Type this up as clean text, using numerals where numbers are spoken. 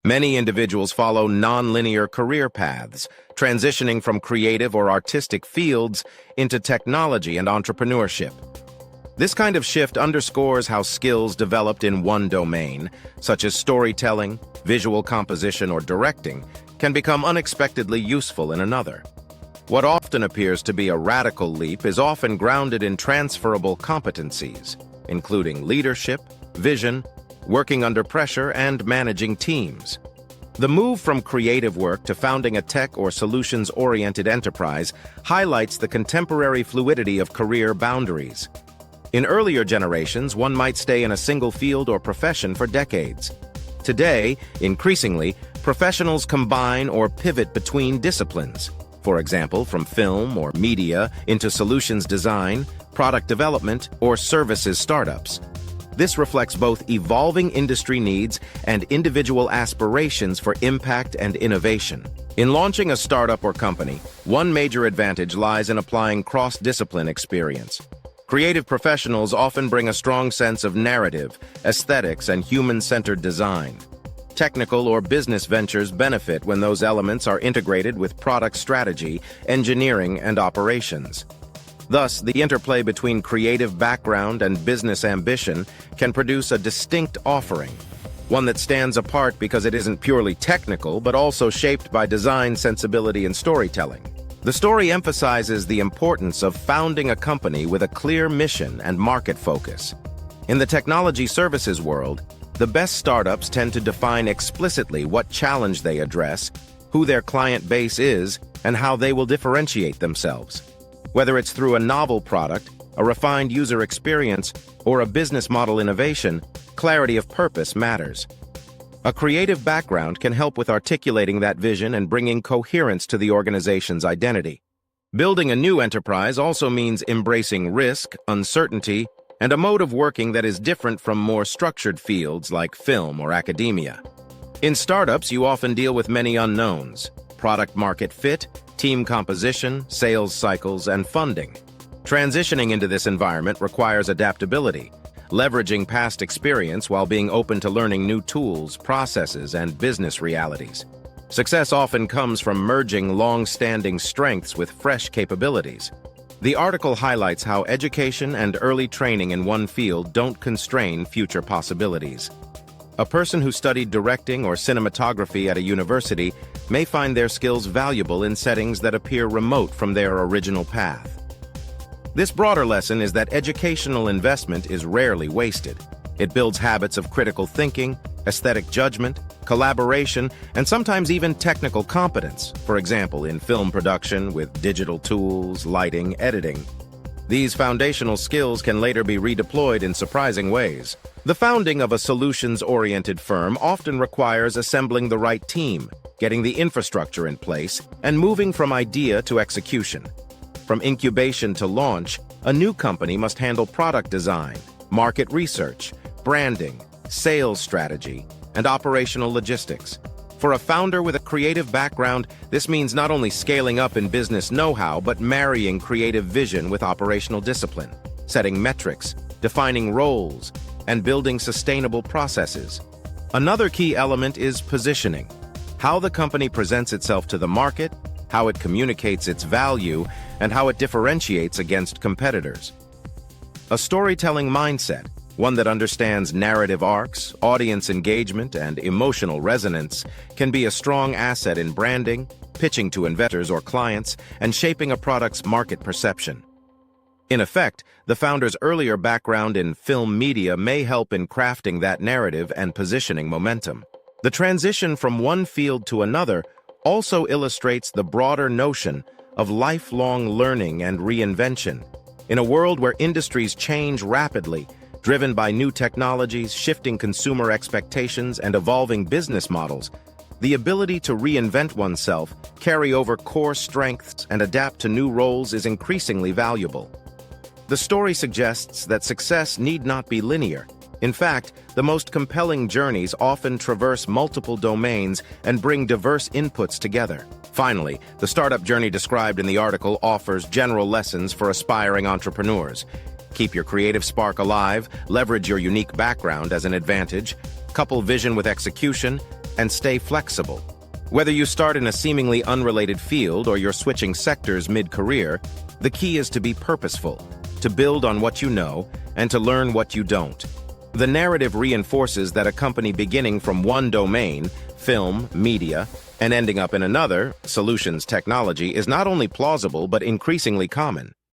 Many individuals follow non-linear career paths, transitioning from creative or artistic fields into technology and entrepreneurship. This kind of shift underscores how skills developed in one domain, such as storytelling, visual composition, or directing, can become unexpectedly useful in another. What often appears to be a radical leap is often grounded in transferable competencies, including leadership, vision, working under pressure, and managing teams. The move from creative work to founding a tech or solutions-oriented enterprise highlights the contemporary fluidity of career boundaries. In earlier generations, one might stay in a single field or profession for decades. Today, increasingly, professionals combine or pivot between disciplines. For example, from film or media into solutions design, product development, or services startups. This reflects both evolving industry needs and individual aspirations for impact and innovation. In launching a startup or company, one major advantage lies in applying cross-discipline experience. Creative professionals often bring a strong sense of narrative, aesthetics, and human-centered design. Technical or business ventures benefit when those elements are integrated with product strategy, engineering, and operations. Thus, the interplay between creative background and business ambition can produce a distinct offering, one that stands apart because it isn't purely technical but also shaped by design sensibility and storytelling. The story emphasizes the importance of founding a company with a clear mission and market focus. In the technology services world, the best startups tend to define explicitly what challenge they address, who their client base is, and how they will differentiate themselves. Whether it's through a novel product, a refined user experience, or a business model innovation, clarity of purpose matters. A creative background can help with articulating that vision and bringing coherence to the organization's identity. Building a new enterprise also means embracing risk, uncertainty, and a mode of working that is different from more structured fields like film or academia. In startups, you often deal with many unknowns: product market fit, team composition, sales cycles, and funding. Transitioning into this environment requires adaptability, leveraging past experience while being open to learning new tools, processes, and business realities. Success often comes from merging long-standing strengths with fresh capabilities. The article highlights how education and early training in one field don't constrain future possibilities. A person who studied directing or cinematography at a university may find their skills valuable in settings that appear remote from their original path. This broader lesson is that educational investment is rarely wasted. It builds habits of critical thinking, aesthetic judgment, collaboration, and sometimes even technical competence, for example, in film production with digital tools, lighting, editing. These foundational skills can later be redeployed in surprising ways. The founding of a solutions-oriented firm often requires assembling the right team, getting the infrastructure in place, and moving from idea to execution. From incubation to launch, a new company must handle product design, market research, branding, sales strategy, and operational logistics. For a founder with a creative background, this means not only scaling up in business know-how, but marrying creative vision with operational discipline, setting metrics, defining roles, and building sustainable processes. Another key element is positioning: how the company presents itself to the market, how it communicates its value, and how it differentiates against competitors. A storytelling mindset, one that understands narrative arcs, audience engagement, and emotional resonance, can be a strong asset in branding, pitching to investors or clients, and shaping a product's market perception. In effect, the founder's earlier background in film media may help in crafting that narrative and positioning momentum. The transition from one field to another also illustrates the broader notion of lifelong learning and reinvention. In a world where industries change rapidly, driven by new technologies, shifting consumer expectations, and evolving business models, the ability to reinvent oneself, carry over core strengths, and adapt to new roles is increasingly valuable. The story suggests that success need not be linear. In fact, the most compelling journeys often traverse multiple domains and bring diverse inputs together. Finally, the startup journey described in the article offers general lessons for aspiring entrepreneurs. Keep your creative spark alive, leverage your unique background as an advantage, couple vision with execution, and stay flexible. Whether you start in a seemingly unrelated field or you're switching sectors mid-career, the key is to be purposeful, to build on what you know, and to learn what you don't. The narrative reinforces that a company beginning from one domain, film, media, and ending up in another, solutions technology, is not only plausible but increasingly common.